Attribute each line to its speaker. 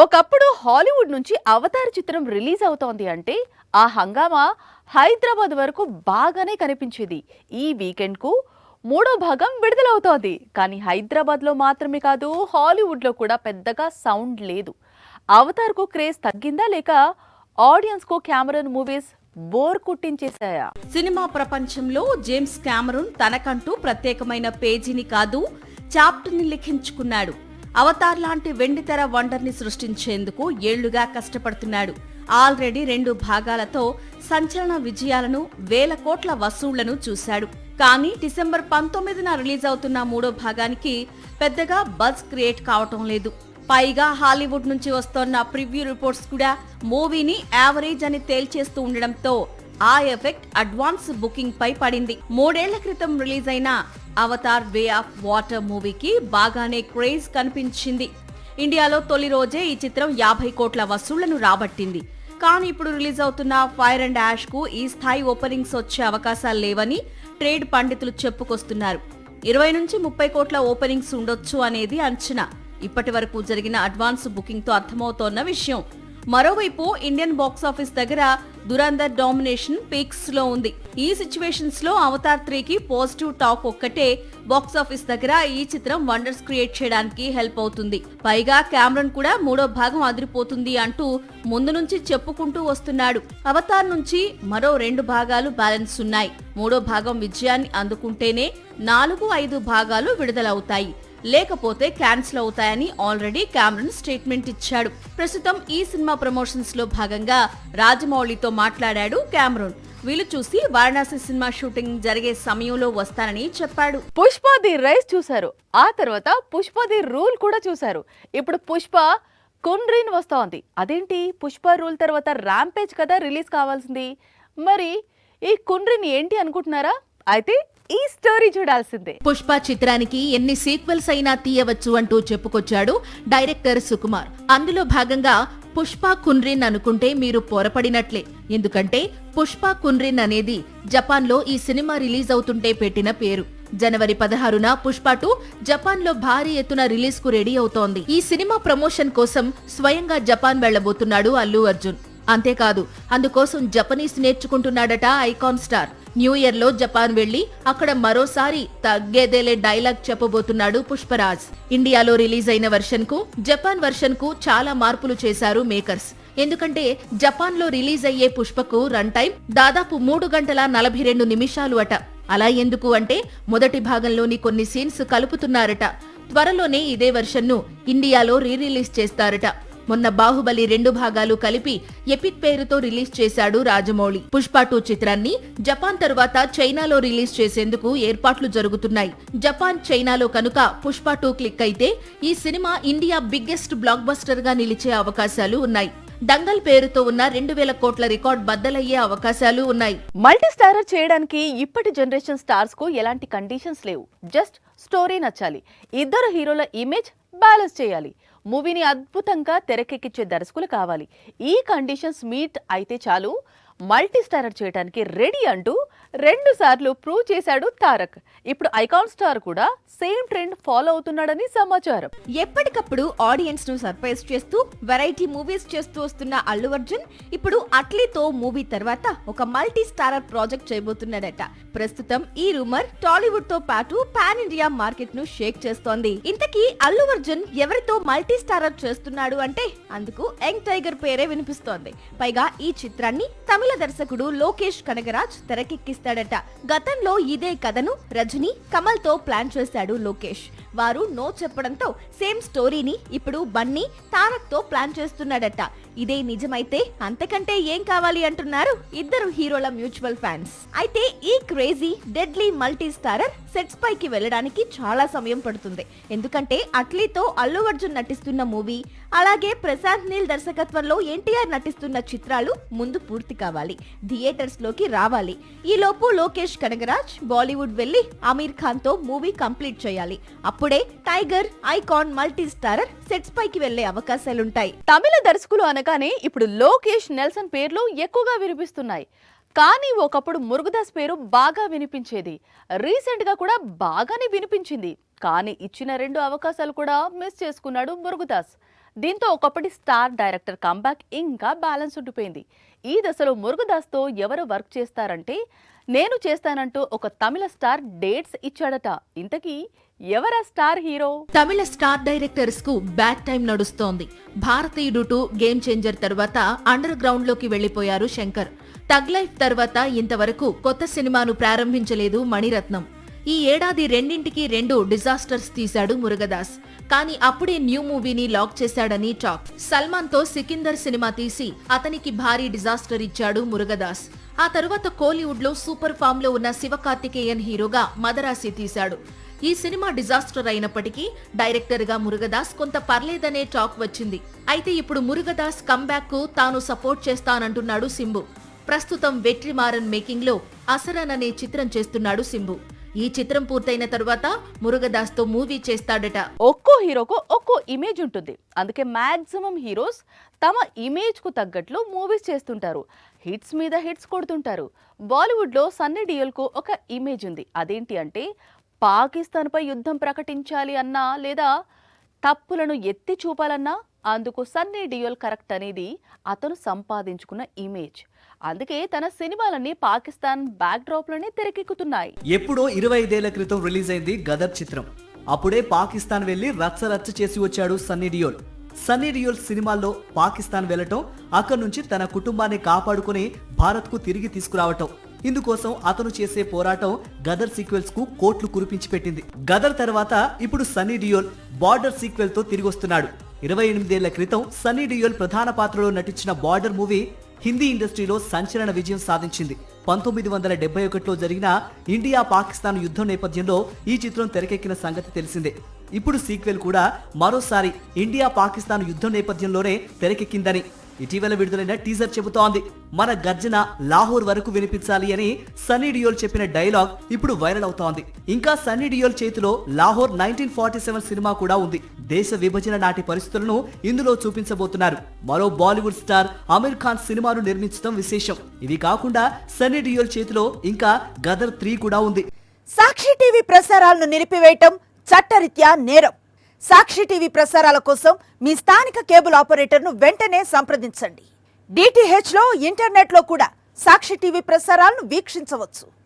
Speaker 1: ఒకప్పుడు హాలీవుడ్ నుంచి అవతార్ చిత్రం రిలీజ్ అవుతోంది అంటే ఆ హంగామా హైదరాబాద్ వరకు బాగానే కనిపించేది. ఈ వీకెండ్ కు మూడో భాగం విడుదలవుతోంది. కానీ హైదరాబాద్ లో మాత్రమే కాదు, హాలీవుడ్ లో కూడా పెద్దగా సౌండ్ లేదు. అవతార్ కు క్రేజ్ తగ్గిందా, లేక ఆడియన్స్ కు కెమెరాన్ మూవీస్ బోర్ కుట్టించేశాయా?
Speaker 2: సినిమా ప్రపంచంలో జేమ్స్ కెమెరూన్ తనకంటూ ప్రత్యేకమైన పేజీని కాదు, చాప్టర్ని లిఖించుకున్నాడు. అవతార్ లాంటి వెండితెర వండర్ని సృష్టించేందుకు ఏళ్లుగా కష్టపడుతున్నాడు. ఆల్రెడీ 2 భాగాలతో సంచలన విజయాలను, వేల కోట్ల వసూళ్లను చూశాడు. కానీ డిసెంబర్ 19న రిలీజ్ అవుతున్న మూడో భాగానికి పెద్దగా బజ్ క్రియేట్ కావటం లేదు. పైగా హాలీవుడ్ నుంచి వస్తోన్న ప్రివ్యూ రిపోర్ట్స్ కూడా మూవీని యావరేజ్ అని తేల్చేస్తూ ఉండడంతో ఆ ఎఫెక్ట్ అడ్వాన్స్ బుకింగ్ పై పడింది. 3 ఏళ్ల క్రితం రిలీజ్ అయిన అవతార్ వే ఆఫ్ వాటర్ మూవీకి బాగానే క్రేజ్ కనిపించింది. ఇండియాలో తొలి రోజే ఈ చిత్రం 50 కోట్ల వసూళ్లను రాబట్టింది. కానీ ఇప్పుడు రిలీజ్ అవుతున్న ఫైర్ అండ్ యాష్ కు ఈ స్థాయి ఓపెనింగ్స్ వచ్చే అవకాశాలు లేవని ట్రేడ్ పండితులు చెప్పుకొస్తున్నారు. 20 నుంచి 30 కోట్ల ఓపెనింగ్స్ ఉండొచ్చు అనేది అంచనా. ఇప్పటి వరకు జరిగిన అడ్వాన్స్ బుకింగ్ తో అర్థమవుతోన్న విషయం. మరోవైపు ఇండియన్ బాక్సాఫీస్ దగ్గర దురంధర్ డామినేషన్ పీక్స్ లో ఉంది. ఈ సిచ్యువేషన్స్ లో అవతార్ 3కి పాజిటివ్ టాక్ ఒక్కటే బాక్సాఫీస్ దగ్గర ఈ చిత్రం వండర్స్ క్రియేట్ చేయడానికి హెల్ప్ అవుతుంది. పైగా కెమెరాన్ కూడా మూడో భాగం అదిరిపోతుంది అంటూ ముందు నుంచి చెప్పుకుంటూ వస్తున్నాడు. అవతార్ నుంచి మరో 2 భాగాలు బ్యాలెన్స్ ఉన్నాయి. మూడో భాగం విజయాన్ని అందుకుంటేనే 4-5 భాగాలు విడుదలవుతాయి, లేకపోతే క్యాన్సిల్ అవుతాయని ఆల్రెడీ కెమెరూన్ స్టేట్మెంట్ ఇచ్చాడు. ప్రస్తుతం ఈ సినిమా ప్రమోషన్స్ లో భాగంగా రాజమౌళితో మాట్లాడాడు కెమెరూన్. వీళ్ళు చూసి వారణాసి సినిమా షూటింగ్ జరిగే సమయంలో వస్తానని చెప్పాడు.
Speaker 1: పుష్ప ది రైస్ చూశారు, ఆ తర్వాత పుష్ప ది రూల్ కూడా చూశారు. ఇప్పుడు పుష్ప కుండ్రీన్ వస్తోంది. అదేంటి, పుష్ప రూల్ తర్వాత ర్యాంపేజ్ కదా రిలీజ్ కావాల్సింది. మరి ఈ కుండ్రీన్ ఏంటి అనుకుంటున్నారా? అయితే ఈ స్టోరీ చూడాల్సిందే.
Speaker 2: పుష్ప చిత్రానికి ఎన్ని సీక్వెల్స్ అయినా తీయవచ్చు అంటూ చెప్పుకొచ్చాడు డైరెక్టర్ సుకుమార్. అందులో భాగంగా పుష్ప కుండ్రిన్ అనుకుంటే మీరు పొరపడినట్లే. ఎందుకంటే పుష్ప కుండ్రిన్ అనేది జపాన్ లో ఈ సినిమా రిలీజ్ అవుతుంటే పెట్టిన పేరు. జనవరి 16న పుష్ప 2 జపాన్ లో భారీ ఎత్తున రిలీజ్ కు రెడీ అవుతోంది. ఈ సినిమా ప్రమోషన్ కోసం స్వయంగా జపాన్ వెళ్లబోతున్నాడు అల్లు అర్జున్. అంతేకాదు, అందుకోసం జపనీస్ నేర్చుకుంటున్నాడట ఐకాన్ స్టార్. న్యూ ఇయర్ లో జపాన్ వెళ్లి అక్కడ మరోసారి తగ్గేదేలే డైలాగ్ చెప్పబోతున్నాడు పుష్పరాజ్. ఇండియాలో రిలీజ్ అయిన వర్షన్ కు జపాన్ వర్షన్ కు చాలా మార్పులు చేశారు మేకర్స్. ఎందుకంటే జపాన్ లో రిలీజ్ అయ్యే పుష్పకు రన్ టైం దాదాపు 3 గంటల 42 నిమిషాలు అట. అలా ఎందుకు అంటే మొదటి భాగంలోని కొన్ని సీన్స్ కలుపుతున్నారట. త్వరలోనే ఇదే వర్షన్ ను ఇండియాలో రిలీజ్ చేస్తారట. మొన్న బాహుబలి 2 భాగాలు కలిపి ఎపిక్ పేరుతో రిలీజ్ చేశాడు రాజమౌళి. పుష్ప 2 చిత్రాన్ని జపాన్ తరువాత చైనాలో రిలీజ్ చేసేందుకు ఏర్పాట్లు జరుగుతున్నాయి. జపాన్, చైనాలో కనుక పుష్ప 2 క్లిక్ అయితే ఈ cinema India biggest block buster గా నిలిచే అవకాశాలు ఉన్నాయి. దంగల్ పేరుతో ఉన్న 2000 కోట్ల రికార్డ్ బద్దలయ్యే అవకాశాలు ఉన్నాయి.
Speaker 1: మల్టీ స్టారర్ చేయడానికి ఇప్పటి జనరేషన్ స్టార్స్ కు ఎలాంటి కండిషన్స్ లేవు. జస్ట్ స్టోరీ నచ్చాలి, ఇద్దరు హీరోల ఇమేజ్ బ్యాలెన్స్ చేయాలి, మూవీని అద్భుతంగా తెరకెక్కించే దర్శకులు కావాలి. ఈ కండిషన్స్ మీట్ అయితే చాలు, మల్టీ స్టారర్ చేయడానికి రెడీ అంటూ 2 సార్లు ప్రూవ్ చేశాడు తారక్. ఇప్పుడు ఐకాన్ స్టార్ కూడా సేమ్ ట్రెండ్ ఫాలో అవుతున్నాడని సమాచారం.
Speaker 3: ఎప్పటికప్పుడు ఆడియన్స్ ను సర్ప్రైజ్ చేస్తూ వెరైటీ మూవీస్ చేస్తూ వస్తున్న అల్లు అర్జున్ ఇప్పుడు అట్లీతో మూవీ తర్వాత ఒక మల్టీ స్టారర్ ప్రాజెక్ట్ చేయబోతున్నాడట. ప్రస్తుతం ఈ రూమర్ టాలీవుడ్ తో పాటు పాన్ ఇండియా మార్కెట్ ను షేక్ చేస్తోంది. ఇంతకీ అల్లు అర్జున్ ఎవరితో మల్టీ స్టారర్ చేస్తున్నాడు అంటే అందుకు యంగ్ టైగర్ పేరే వినిపిస్తోంది. పైగా ఈ చిత్రాన్ని తమిళ దర్శకుడు లోకేష్ కనగరాజ్ తెరకెక్కిస్తాడట. గతంలో ఇదే కథను రజనీ, కమల్ తో ప్లాన్ చేశాడు లోకేష్. వారు నో చెప్పడంతో సేమ్ స్టోరీని ఇప్పుడు బన్నీ, తారక్ తో ప్లాన్ చేస్తున్నాడట. ఇదే నిజమైతే అంతకంటే ఏం కావాలి అంటున్నారు ఇద్దరు హీరోల మ్యూచువల్ ఫ్యాన్స్. అయితే ఈ crazy deadly multi starrer sets పైకి వెళ్ళడానికి చాలా సమయం పడుతుంది. ఎందుకంటే అట్లీతో అల్లు అర్జున్ నటిస్తున్న మూవీ, అలాగే ప్రశాంత్ నీల్ దర్శకత్వంలో ఎన్టీఆర్ నటిస్తున్న చిత్రాలు ముందు పూర్తి కావాలి, థియేటర్స్ లోకి రావాలి. ఈ లోపు లోకేష్ కనగరాజ్ బాలీవుడ్ వెళ్లి అమీర్ ఖాన్ తో మూవీ కంప్లీట్ చేయాలి. అప్పుడే tiger, icon multi starrer sets పైకి వెళ్లే అవకాశాలుంటాయి.
Speaker 1: తమిళ దర్శకులు అనగానే ఇప్పుడు లోకేష్, నెల్సన్ పేర్లు ఎక్కువగా వినిపిస్తున్నాయి. కానీ ఒకప్పుడు మురుగదాస్ పేరు బాగా వినిపించేది. రీసెంట్ గా కూడా బాగానే వినిపించింది. కానీ ఇచ్చిన 2 అవకాశాలు కూడా మిస్ చేసుకున్నాడు మురుగదాస్. దీంతో ఒకప్పటి స్టార్ డైరెక్టర్ కంబ్యాక్ ఇంకా బ్యాలెన్స్ ఉండిపోయింది. ఈ దశలో మురుగదాస్తో ఎవరు వర్క్ చేస్తారంటే నేను చేస్తానంటూ ఒక తమిళ స్టార్ డేట్స్ ఇచ్చాడట. ఇంతకీ ఎవరా స్టార్ హీరో?
Speaker 2: తమిళ స్టార్ డైరెక్టర్స్ కు బ్యాడ్ టైం నడుస్తోంది. భారతీయుడు 2 గేమ్ చేంజర్ తర్వాత అండర్ గ్రౌండ్ లోకి వెళ్లిపోయారు శంకర్. టగ్ లైఫ్ తర్వాత ఇంతవరకు కొత్త సినిమాను ప్రారంభించలేదు మణిరత్నం. ఈ ఏడాది రెండింటికి 2 డిజాస్టర్స్ తీశాడు మురుగదాస్. కానీ అప్పుడే న్యూ మూవీని లాక్ చేశాడని టాక్. సల్మాన్ తో సికిందర్ సినిమా తీసి అతనికి భారీ డిజాస్టర్ ఇచ్చాడు మురుగదాస్. ఆ తరువాత కోలీవుడ్ లో సూపర్ ఫామ్ లో ఉన్న శివకార్తికేయన్ హీరోగా మదరాసి తీశాడు. ఈ సినిమా డిజాస్టర్ అయినప్పటికీ డైరెక్టర్ గా మురుగదాస్ కొంత పర్లేదనే టాక్ వచ్చింది. అయితే ఇప్పుడు మురుగదాస్ కంబ్యాక్ కు తాను సపోర్ట్ చేస్తానంటున్నాడు సింబు. ప్రస్తుతం వెట్రిమారన్ మేకింగ్ లో అసరన్ అనే చిత్రం చేస్తున్నాడు సింబు. ఈ చిత్రం పూర్తయిన తరువాత మురుగదాస్ తో మూవీ చేస్తాడట.
Speaker 1: ఒక్కో హీరోకు ఒక్కో ఇమేజ్ ఉంటుంది. అందుకే మాక్సిమం హీరోస్ తమ ఇమేజ్ కు తగ్గట్లు మూవీస్ చేస్తుంటారు. హిట్స్ మీద హిట్స్ కొడుతుంటారు. బాలీవుడ్ లో సన్నీ డియోల్ కు ఒక ఇమేజ్ ఉంది. అదేంటి అంటే పాకిస్తాన్ పై యుద్ధం ప్రకటించాలి అన్నా లేదా తప్పులను ఎత్తి చూపాలన్నా అందుకు సన్నీ డియోల్ కరెక్ట్ అనేది అతను సంపాదించుకున్న ఇమేజ్. అందుకే తన సినిమాలన్నీ పాకిస్తాన్ బ్యాక్ డ్రాప్ లోనే తెరకెక్కుతున్నాయి.
Speaker 4: ఎప్పుడో 25 ఏళ్ల క్రితం రిలీజ్ అయింది గదర్ చిత్రం. అప్పుడే పాకిస్తాన్ వెళ్లి రచ్చ చేసి వచ్చాడు సన్నీ డియోల్. సన్నీ డియోల్ సినిమాల్లో పాకిస్తాన్ వెళ్లటం, అక్కడి నుంచి తన కుటుంబాన్ని కాపాడుకుని భారత్ కు తిరిగి తీసుకురావటం, ఇందుకోసం అతను చేసే పోరాటం గదర్ సీక్వెల్స్ కు కోట్లు కురిపించి పెట్టింది. గదర్ తర్వాత ఇప్పుడు సన్నీ డియోల్ బార్డర్ సీక్వెల్ తో తిరిగి వస్తున్నాడు. 28 ఏళ్ల క్రితం సన్నీ డియోల్ ప్రధాన పాత్రలో నటించిన బార్డర్ మూవీ హిందీ ఇండస్ట్రీలో సంచలన విజయం సాధించింది. 1971లో జరిగిన ఇండియా పాకిస్తాన్ యుద్ధం నేపథ్యంలో ఈ చిత్రం తెరకెక్కిన సంగతి తెలిసిందే. ఇప్పుడు సీక్వెల్ కూడా మరోసారి ఇండియా పాకిస్తాన్ యుద్ధం నేపథ్యంలోనే తెరకెక్కిందని ఇటీవల విడుదలైన టీజర్ చెబుతోంది. మన గర్జన లాహోర్ వరకు వినిపించాలి అని సన్నీ డియోల్ చెప్పిన డైలాగ్ ఇప్పుడు వైరల్ అవుతోంది. ఇంకా సన్నీ డియోల్ చేతిలో లాహోర్ 1947 సినిమా కూడా ఉంది. దేశ విభజన నాటి పరిస్థితులను ఇందులో చూపించబోతున్నారు. మరో బాలీవుడ్ స్టార్ ఆమిర్ ఖాన్ సినిమాను నిర్మించడం విశేషం. ఇవి కాకుండా సన్నీ డియోల్ చేతిలో ఇంకా గదర్ 3 కూడా ఉంది.
Speaker 5: సాక్షి టీవీ ప్రసారాలను నిలిపివేయటం చట్టరీత్యా నేరం. సాక్షి టీవీ ప్రసారాల కోసం మీ స్థానిక కేబుల్ ఆపరేటర్ను వెంటనే సంప్రదించండి. DTH లో ఇంటర్నెట్ లో కూడా సాక్షి టీవీ ప్రసారాలను వీక్షించవచ్చు.